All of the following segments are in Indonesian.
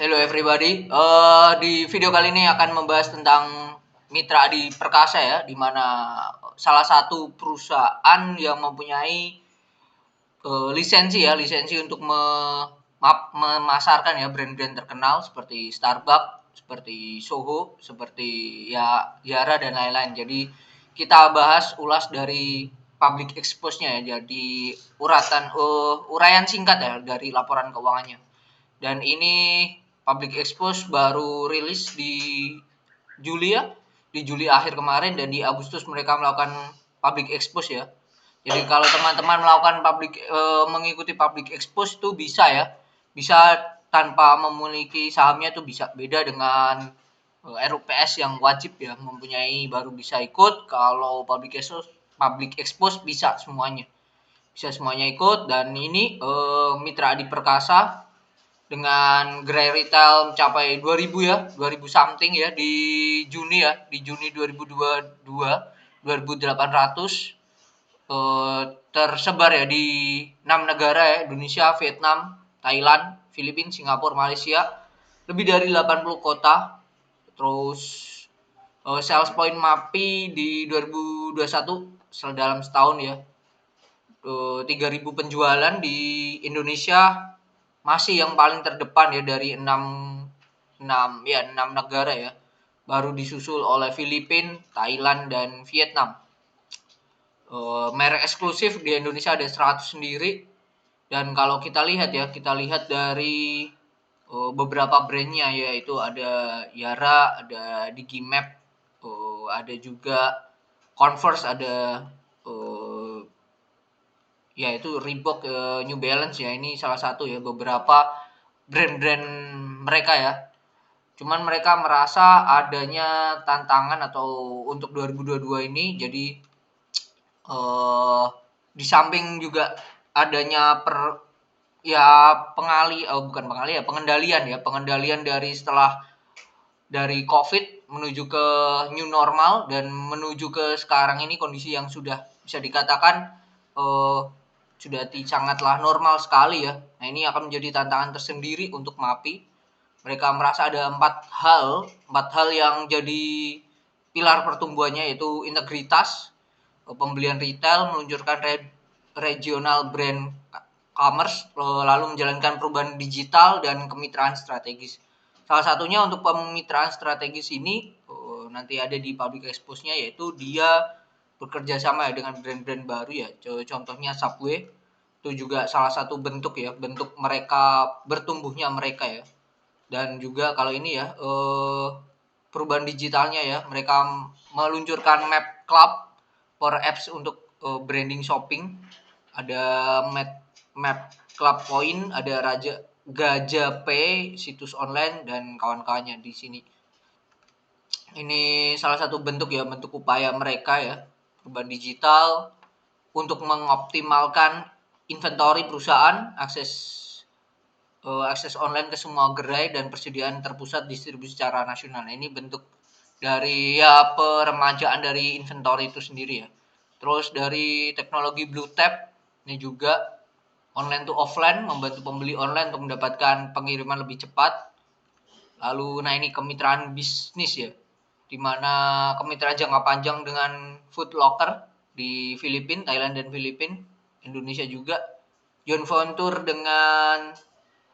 Hello everybody. Di video kali ini akan membahas tentang Mitra Adi Perkasa ya, di mana salah satu perusahaan yang mempunyai lisensi untuk memasarkan ya brand-brand terkenal seperti Starbucks, seperti Soho, seperti ya Zara dan lain-lain. Jadi kita bahas ulas dari public expose-nya ya. Jadi uraian singkat ya dari laporan keuangannya. Dan ini public expose baru rilis di Juli ya, di Juli akhir kemarin, dan di Agustus mereka melakukan public expose ya. Jadi kalau teman-teman melakukan mengikuti public expose itu bisa ya, bisa tanpa memiliki sahamnya itu bisa. Beda dengan RUPS yang wajib ya mempunyai baru bisa ikut. Kalau public expose bisa semuanya ikut. Dan ini Mitra Adi Perkasa dengan gerai retail mencapai 2000 ya, 2000 something ya di Juni ya, di Juni 2022, 2800 tersebar ya di 6 negara ya, Indonesia, Vietnam, Thailand, Filipina, Singapura, Malaysia, lebih dari 80 kota. Terus sales point MAPI di 2021 dalam setahun ya, 3.000 penjualan di Indonesia masih yang paling terdepan ya dari 6 negara ya. Baru disusul oleh Filipina, Thailand dan Vietnam. Merek eksklusif di Indonesia ada 100 sendiri. Dan kalau kita lihat dari beberapa brandnya, yaitu ada Yara, ada Digimap, ada juga Converse, ada yaitu Reebok, New Balance ya. Ini salah satu ya beberapa brand-brand mereka ya. Cuman mereka merasa adanya tantangan atau untuk 2022 ini, jadi di samping juga adanya pengendalian dari setelah dari COVID menuju ke new normal dan menuju ke sekarang ini kondisi yang sudah bisa dikatakan sudah sangatlah normal sekali ya. Nah, ini akan menjadi tantangan tersendiri untuk MAPI. Mereka merasa ada empat hal yang jadi pilar pertumbuhannya, yaitu integritas, pembelian retail, meluncurkan regional brand commerce, lalu menjalankan perubahan digital dan kemitraan strategis. Salah satunya untuk kemitraan strategis ini nanti ada di public expose-nya, yaitu dia bekerja sama ya dengan brand-brand baru ya. Contohnya Subway itu juga salah satu bentuk mereka bertumbuhnya mereka ya. Dan juga kalau ini ya perubahan digitalnya ya, mereka meluncurkan Map Club for apps untuk branding shopping. Ada Map Club Point, ada Gajah Pay, situs online dan kawan-kawannya di sini. Ini salah satu bentuk upaya mereka ya, perubahan digital untuk mengoptimalkan inventory perusahaan, akses online ke semua gerai dan persediaan terpusat distribusi secara nasional. Ini bentuk dari ya peremajaan dari inventory itu sendiri ya. Terus dari teknologi Blue Tab ini juga online to offline, membantu pembeli online untuk mendapatkan pengiriman lebih cepat. Lalu nah ini kemitraan bisnis ya, di mana kemitraan jangka panjang dengan Food Locker di Filipina, Thailand dan Filipina, Indonesia juga. Joint venture dengan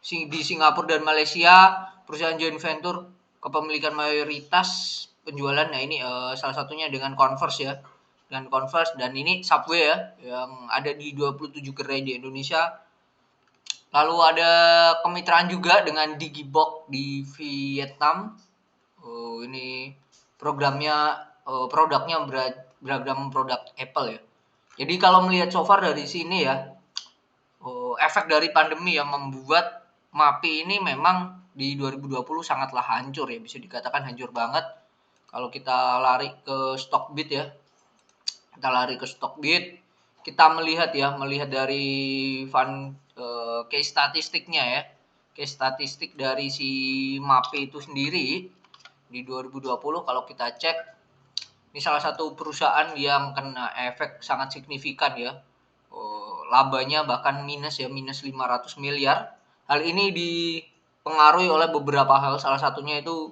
di Singapura dan Malaysia, perusahaan joint venture kepemilikan mayoritas penjualan. Nah ini salah satunya dengan Converse ya, dengan Converse, dan ini Subway ya yang ada di 27 gerai di Indonesia. Lalu ada kemitraan juga dengan Digibox di Vietnam. Ini produknya beragam produk Apple ya. Jadi kalau melihat so far dari sini ya, efek dari pandemi yang membuat MAPI ini memang di 2020 sangatlah hancur ya, bisa dikatakan hancur banget. Kalau kita lari ke Stockbit ya, kita melihat dari case statistiknya ya, case statistik dari si MAPI itu sendiri di 2020. Kalau kita cek, ini salah satu perusahaan yang kena efek sangat signifikan ya, labanya bahkan minus 500 miliar. Hal ini dipengaruhi oleh beberapa hal, salah satunya itu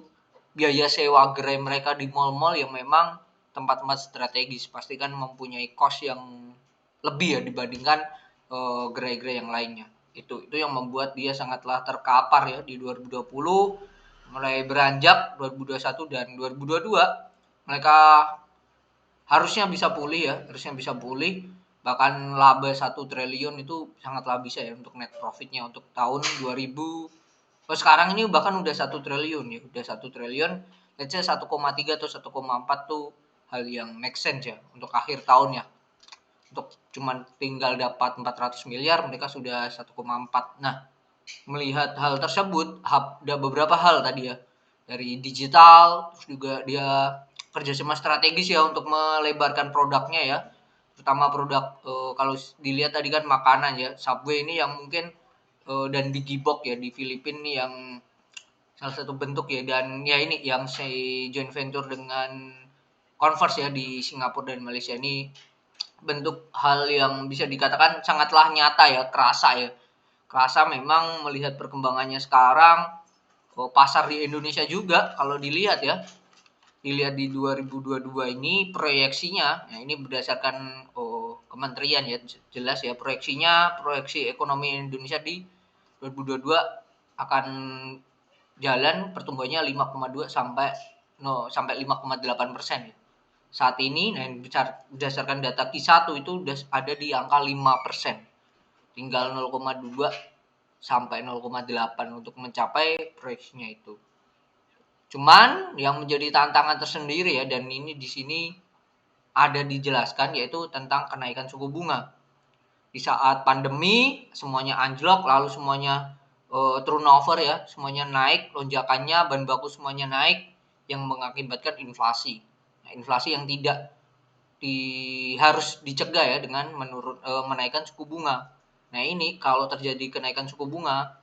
biaya sewa gerai mereka di mall-mall yang memang tempat-tempat strategis, pasti kan mempunyai cost yang lebih ya dibandingkan gerai-gerai yang lainnya. Itu yang membuat dia sangatlah terkapar ya di 2020, mulai beranjak 2021 dan 2022 mereka harusnya bisa pulih, bahkan laba 1 triliun itu sangatlah bisa ya untuk net profitnya untuk tahun 2000. Oh, sekarang ini bahkan udah 1 triliun ya, udah 1 triliun, let's say 1,3 atau 1,4 tuh hal yang make sense ya untuk akhir tahun ya. Untuk cuman tinggal dapat 400 miliar, mereka sudah 1,4. Nah, melihat hal tersebut, ada beberapa hal tadi ya, dari digital, terus juga dia kerjasama strategis ya untuk melebarkan produknya ya, terutama produk kalau dilihat tadi kan makanan ya, Subway ini yang mungkin dan Digibok ya di Filipina nih yang salah satu bentuk ya, dan ya ini yang saya joint venture dengan Converse ya di Singapura dan Malaysia ini bentuk hal yang bisa dikatakan sangatlah nyata ya, kerasa ya. Kerasa memang melihat perkembangannya sekarang, pasar di Indonesia juga kalau dilihat ya, dilihat di 2022 ini proyeksinya, nah ini berdasarkan kementerian ya, jelas ya proyeksinya, proyeksi ekonomi Indonesia di 2022 akan jalan pertumbuhannya 5,2 sampai 5,8% ya. Saat ini, nah berdasarkan data Q1 itu udah ada di angka 5%. Tinggal 0,2 sampai 0,8 untuk mencapai proyeksinya itu. Cuman yang menjadi tantangan tersendiri ya, dan ini di sini ada dijelaskan, yaitu tentang kenaikan suku bunga. Di saat pandemi semuanya anjlok, lalu semuanya turnover ya, semuanya naik, lonjakannya bahan baku semuanya naik yang mengakibatkan inflasi. Nah, inflasi yang tidak harus dicegah ya dengan menaikkan suku bunga. Nah, ini kalau terjadi kenaikan suku bunga,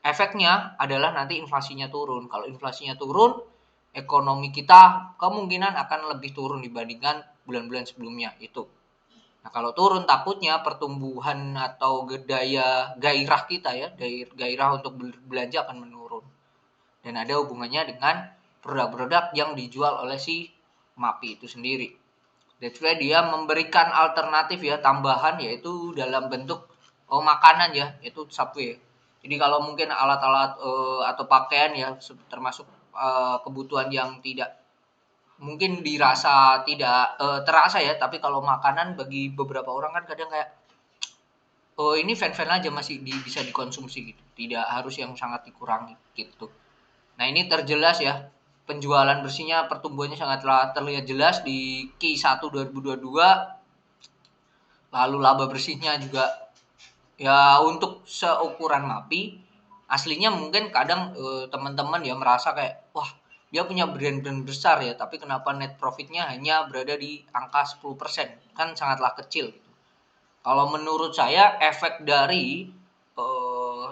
efeknya adalah nanti inflasinya turun. Kalau inflasinya turun, ekonomi kita kemungkinan akan lebih turun dibandingkan bulan-bulan sebelumnya itu. Nah, kalau turun takutnya pertumbuhan atau gairah kita ya, gairah untuk belanja akan menurun. Dan ada hubungannya dengan produk-produk yang dijual oleh si MAPI itu sendiri. That's why dia memberikan alternatif ya, tambahan, yaitu dalam bentuk makanan ya, yaitu Subway. Jadi kalau mungkin alat-alat atau pakaian ya, termasuk kebutuhan yang tidak mungkin dirasa tidak terasa ya, tapi kalau makanan bagi beberapa orang kan kadang kayak oh ini fan-fan aja masih bisa dikonsumsi gitu, tidak harus yang sangat dikurangi gitu. Nah, ini terjelas ya, penjualan bersihnya pertumbuhannya sangatlah terlihat jelas di Q1 2022. Lalu laba bersihnya juga ya untuk seukuran MAPI, aslinya mungkin kadang teman-teman ya merasa kayak wah, dia punya brand-brand besar ya, tapi kenapa net profitnya hanya berada di angka 10%, kan sangatlah kecil gitu. Kalau menurut saya efek dari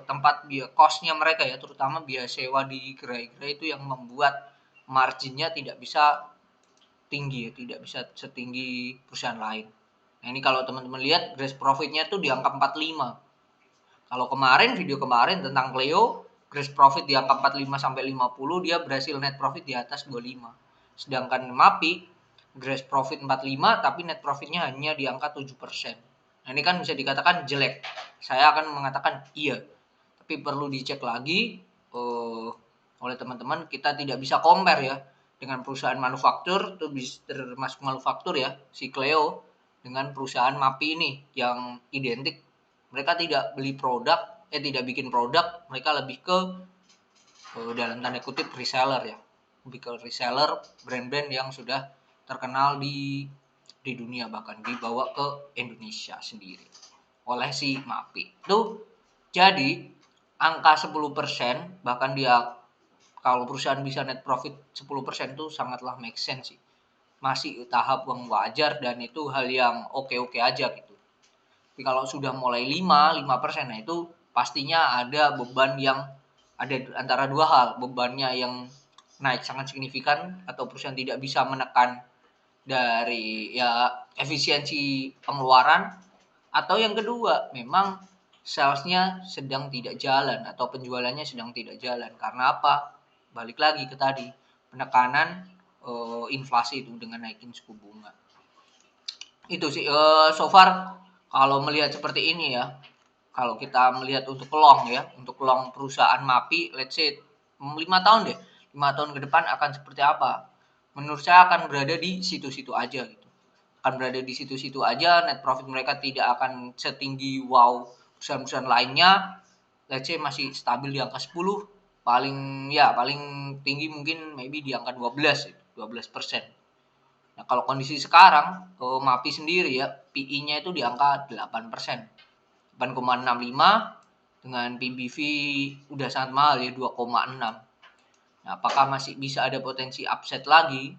tempat cost-nya mereka ya, terutama biaya sewa di gerai-gerai itu yang membuat marginnya tidak bisa tinggi ya, tidak bisa setinggi perusahaan lain. Nah, ini kalau teman-teman lihat gross profit-nya tuh di angka 45. Kalau video kemarin tentang Cleo, gross profit di angka 45 sampai 50, dia berhasil net profit di atas 25. Sedangkan MAPI gross profit 45 tapi net profitnya hanya di angka 7%. Nah, ini kan bisa dikatakan jelek. Saya akan mengatakan iya. Tapi perlu dicek lagi oleh teman-teman, kita tidak bisa compare ya dengan perusahaan manufaktur, itu termasuk manufaktur ya, si Cleo dengan perusahaan MAPI ini yang identik. Mereka tidak tidak bikin produk, mereka lebih ke dalam tanda kutip reseller ya. Lebih ke reseller brand-brand yang sudah terkenal di dunia, bahkan dibawa ke Indonesia sendiri oleh si MAPI. Itu jadi angka 10%, bahkan dia kalau perusahaan bisa net profit 10% itu sangatlah make sense sih. Masih tahap yang wajar dan itu hal yang oke-oke aja gitu. Tapi kalau sudah mulai 5%, nah itu pastinya ada beban yang ada antara dua hal. Bebannya yang naik sangat signifikan atau perusahaan tidak bisa menekan dari ya efisiensi pengeluaran, atau yang kedua memang salesnya sedang tidak jalan atau penjualannya sedang tidak jalan. Karena apa? Balik lagi ke tadi, penekanan inflasi itu dengan naikin suku bunga. Itu sih so far kalau melihat seperti ini ya. Kalau kita melihat untuk long ya, untuk long perusahaan MAPI, let's say 5 tahun deh, 5 tahun ke depan akan seperti apa? Menurut saya akan berada di situ-situ aja gitu. Akan berada di situ-situ aja, net profit mereka tidak akan setinggi wow perusahaan-perusahaan lainnya. Let's say masih stabil di angka 10, paling tinggi mungkin maybe di angka 12%. Nah, kalau kondisi sekarang MAPI sendiri ya, PI-nya itu di angka 8%. 8,65 dengan PBV udah sangat mahal ya 2,6. Nah, apakah masih bisa ada potensi upside lagi?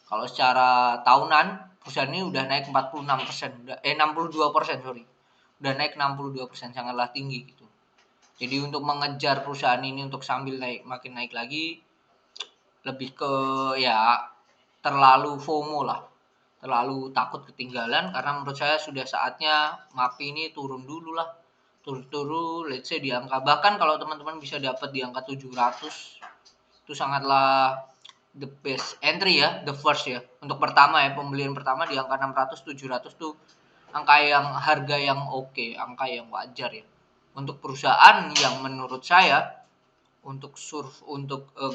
Kalau secara tahunan perusahaan ini udah naik 46%, 62%, sorry. Udah naik 62%, sangatlah tinggi gitu. Jadi untuk mengejar perusahaan ini untuk sambil makin naik lagi lebih ke ya terlalu FOMO lah. Terlalu takut ketinggalan karena menurut saya sudah saatnya MAPI ini turun dulu lah. Turun let's say di angka, bahkan kalau teman-teman bisa dapat di angka 700 itu sangatlah the best entry ya, the first ya. Untuk pertama ya, pembelian pertama di angka 600 700 tuh harga yang oke, angka yang wajar ya. Untuk perusahaan yang menurut saya untuk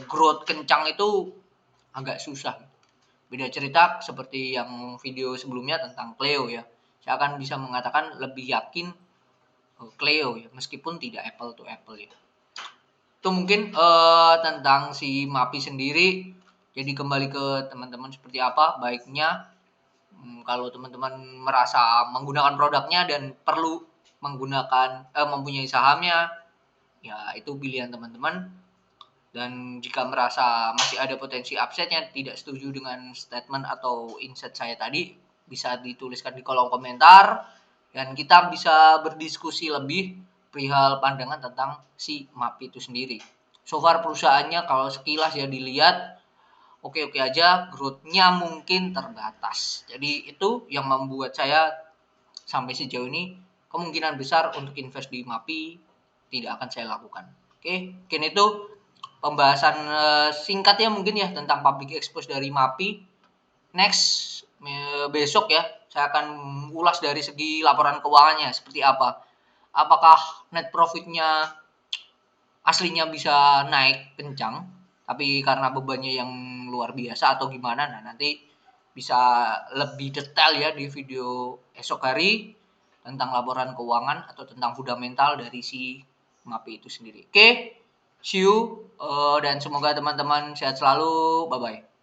growth kencang itu agak susah. Beda cerita seperti yang video sebelumnya tentang Cleo ya. Saya akan bisa mengatakan lebih yakin Cleo ya, meskipun tidak apple to apple ya. Itu mungkin tentang si MAPI sendiri. Jadi kembali ke teman-teman seperti apa baiknya kalau teman-teman merasa menggunakan produknya dan perlu mempunyai sahamnya, ya itu pilihan teman-teman. Dan jika merasa masih ada potensi upside-nya, tidak setuju dengan statement atau insight saya tadi, bisa dituliskan di kolom komentar dan kita bisa berdiskusi lebih perihal pandangan tentang si MAPI itu sendiri. So far perusahaannya kalau sekilas ya dilihat oke-oke aja, growth-nya mungkin terbatas. Jadi itu yang membuat saya sampai sejauh ini kemungkinan besar untuk invest di MAPI tidak akan saya lakukan. Oke, mungkin itu pembahasan singkatnya mungkin ya tentang public expose dari MAPI. Next besok ya saya akan ulas dari segi laporan keuangannya seperti apa. Apakah net profitnya aslinya bisa naik kencang, tapi karena bebannya yang luar biasa atau gimana? Nah nanti bisa lebih detail ya di video esok hari tentang laporan keuangan atau tentang fundamental dari si MAPI itu sendiri. Oke, see you dan semoga teman-teman sehat selalu. Bye bye.